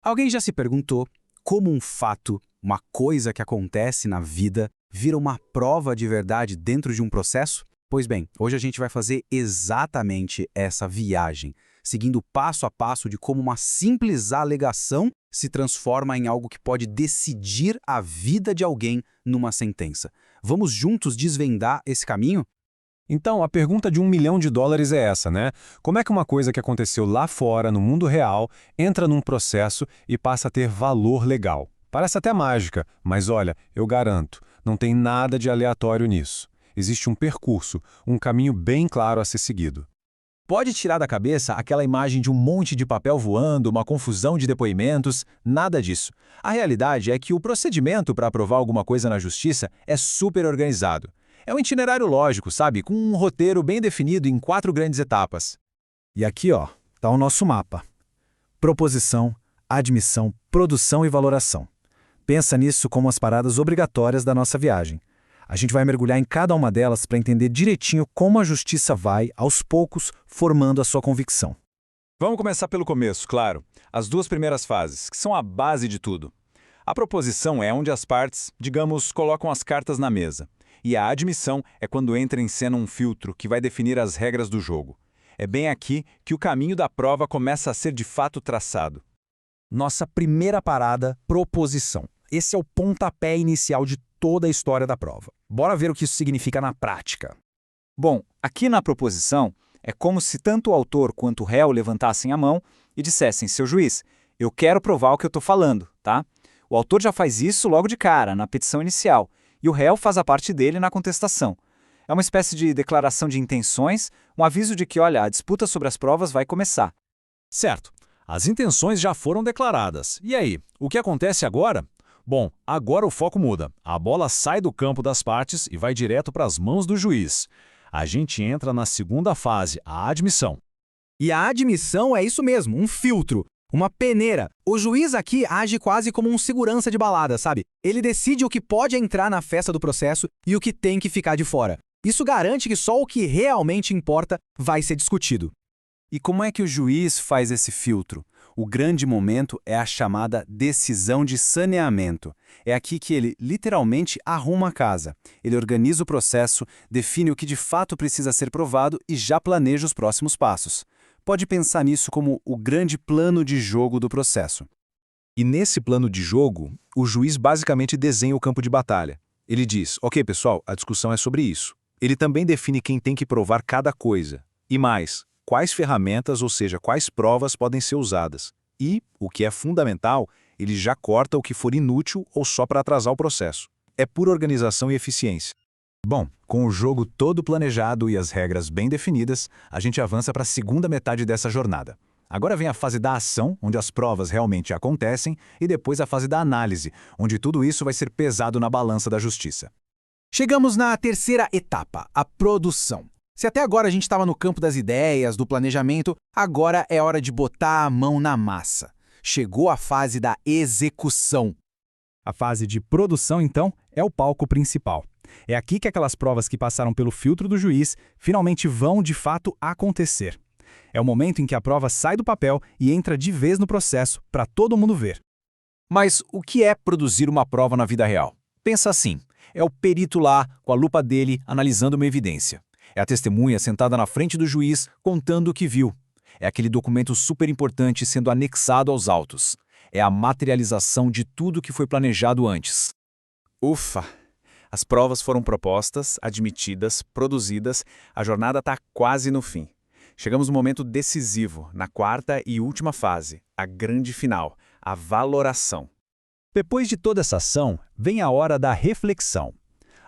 Alguém já se perguntou como um fato, uma coisa que acontece na vida, vira uma prova de verdade dentro de um processo? Pois bem, hoje a gente vai fazer exatamente essa viagem, seguindo passo a passo de como uma simples alegação se transforma em algo que pode decidir a vida de alguém numa sentença. Vamos juntos desvendar esse caminho? Então, a pergunta de US$ 1 milhão é essa, né? Como é que uma coisa que aconteceu lá fora, no mundo real, entra num processo e passa a ter valor legal? Parece até mágica, mas olha, eu garanto, não tem nada de aleatório nisso. Existe um percurso, um caminho bem claro a ser seguido. Pode tirar da cabeça aquela imagem de um monte de papel voando, uma confusão de depoimentos, nada disso. A realidade é que o procedimento para aprovar alguma coisa na justiça é super organizado. É um itinerário lógico, sabe? Com um roteiro bem definido em 4 grandes etapas. E aqui, ó, tá o nosso mapa. Proposição, admissão, produção e valoração. Pensa nisso como as paradas obrigatórias da nossa viagem. A gente vai mergulhar em cada uma delas para entender direitinho como a justiça vai, aos poucos, formando a sua convicção. Vamos começar pelo começo, claro. As 2 primeiras fases, que são a base de tudo. A proposição é onde as partes, digamos, colocam as cartas na mesa. E a admissão é quando entra em cena um filtro que vai definir as regras do jogo. É bem aqui que o caminho da prova começa a ser de fato traçado. Nossa primeira parada, proposição. Esse é o pontapé inicial de toda a história da prova. Bora ver o que isso significa na prática. Bom, aqui na proposição, é como se tanto o autor quanto o réu levantassem a mão e dissessem: seu juiz, eu quero provar o que eu estou falando, tá? O autor já faz isso logo de cara, na petição inicial, e o réu faz a parte dele na contestação. É uma espécie de declaração de intenções, um aviso de que, olha, a disputa sobre as provas vai começar. Certo, as intenções já foram declaradas. E aí, o que acontece agora? Bom, agora o foco muda. A bola sai do campo das partes e vai direto para as mãos do juiz. A gente entra na segunda fase, a admissão. E a admissão é isso mesmo, um filtro, uma peneira. O juiz aqui age quase como um segurança de balada, sabe? Ele decide o que pode entrar na festa do processo e o que tem que ficar de fora. Isso garante que só o que realmente importa vai ser discutido. E como é que o juiz faz esse filtro? O grande momento é a chamada decisão de saneamento. É aqui que ele literalmente arruma a casa. Ele organiza o processo, define o que de fato precisa ser provado e já planeja os próximos passos. Pode pensar nisso como o grande plano de jogo do processo. E nesse plano de jogo, o juiz basicamente desenha o campo de batalha. Ele diz: ok, pessoal, a discussão é sobre isso. Ele também define quem tem que provar cada coisa. E mais, quais ferramentas, ou seja, quais provas podem ser usadas. E, o que é fundamental, ele já corta o que for inútil ou só para atrasar o processo. É pura organização e eficiência. Bom, com o jogo todo planejado e as regras bem definidas, a gente avança para a segunda metade dessa jornada. Agora vem a fase da ação, onde as provas realmente acontecem, e depois a fase da análise, onde tudo isso vai ser pesado na balança da justiça. Chegamos na terceira etapa, a produção. Se até agora a gente estava no campo das ideias, do planejamento, agora é hora de botar a mão na massa. Chegou a fase da execução. A fase de produção, então, é o palco principal. É aqui que aquelas provas que passaram pelo filtro do juiz finalmente vão, de fato, acontecer. É o momento em que a prova sai do papel e entra de vez no processo para todo mundo ver. Mas o que é produzir uma prova na vida real? Pensa assim, é o perito lá, com a lupa dele, analisando uma evidência. É a testemunha sentada na frente do juiz, contando o que viu. É aquele documento super importante sendo anexado aos autos. É a materialização de tudo que foi planejado antes. Ufa! As provas foram propostas, admitidas, produzidas, a jornada está quase no fim. Chegamos no momento decisivo, na quarta e última fase, a grande final, a valoração. Depois de toda essa ação, vem a hora da reflexão.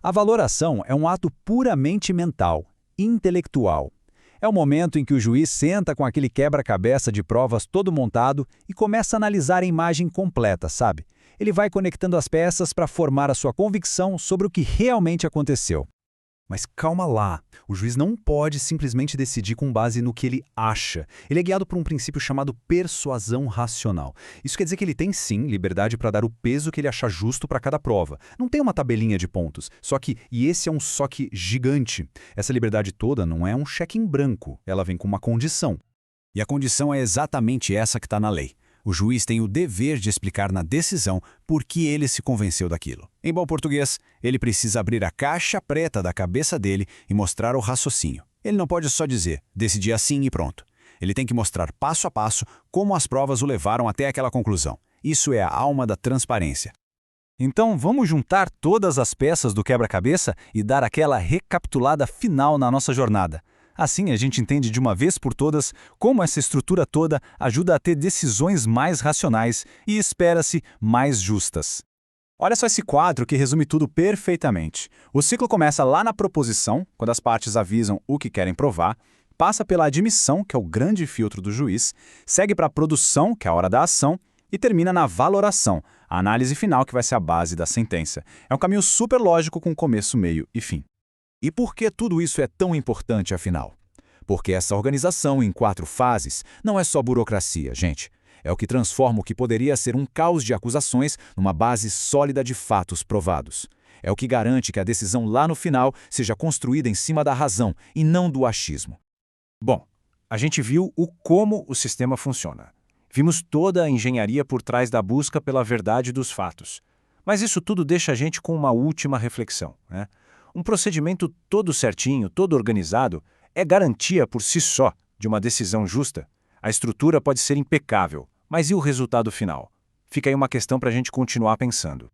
A valoração é um ato puramente mental, intelectual. É o momento em que o juiz senta com aquele quebra-cabeça de provas todo montado e começa a analisar a imagem completa, sabe? Ele vai conectando as peças para formar a sua convicção sobre o que realmente aconteceu. Mas calma lá, o juiz não pode simplesmente decidir com base no que ele acha. Ele é guiado por um princípio chamado persuasão racional. Isso quer dizer que ele tem sim liberdade para dar o peso que ele achar justo para cada prova. Não tem uma tabelinha de pontos, e esse é um só que gigante. Essa liberdade toda não é um cheque em branco, ela vem com uma condição. E a condição é exatamente essa que está na lei. O juiz tem o dever de explicar na decisão por que ele se convenceu daquilo. Em bom português, ele precisa abrir a caixa preta da cabeça dele e mostrar o raciocínio. Ele não pode só dizer, decidi assim e pronto. Ele tem que mostrar passo a passo como as provas o levaram até aquela conclusão. Isso é a alma da transparência. Então, vamos juntar todas as peças do quebra-cabeça e dar aquela recapitulada final na nossa jornada. Assim, a gente entende de uma vez por todas como essa estrutura toda ajuda a ter decisões mais racionais e, espera-se, mais justas. Olha só esse quadro que resume tudo perfeitamente. O ciclo começa lá na proposição, quando as partes avisam o que querem provar, passa pela admissão, que é o grande filtro do juiz, segue para a produção, que é a hora da ação, e termina na valoração, a análise final que vai ser a base da sentença. É um caminho super lógico com começo, meio e fim. E por que tudo isso é tão importante, afinal? Porque essa organização em 4 fases não é só burocracia, gente. É o que transforma o que poderia ser um caos de acusações numa base sólida de fatos provados. É o que garante que a decisão lá no final seja construída em cima da razão e não do achismo. Bom, a gente viu como o sistema funciona. Vimos toda a engenharia por trás da busca pela verdade dos fatos. Mas isso tudo deixa a gente com uma última reflexão, né? Um procedimento todo certinho, todo organizado, é garantia por si só de uma decisão justa? A estrutura pode ser impecável, mas e o resultado final? Fica aí uma questão para a gente continuar pensando.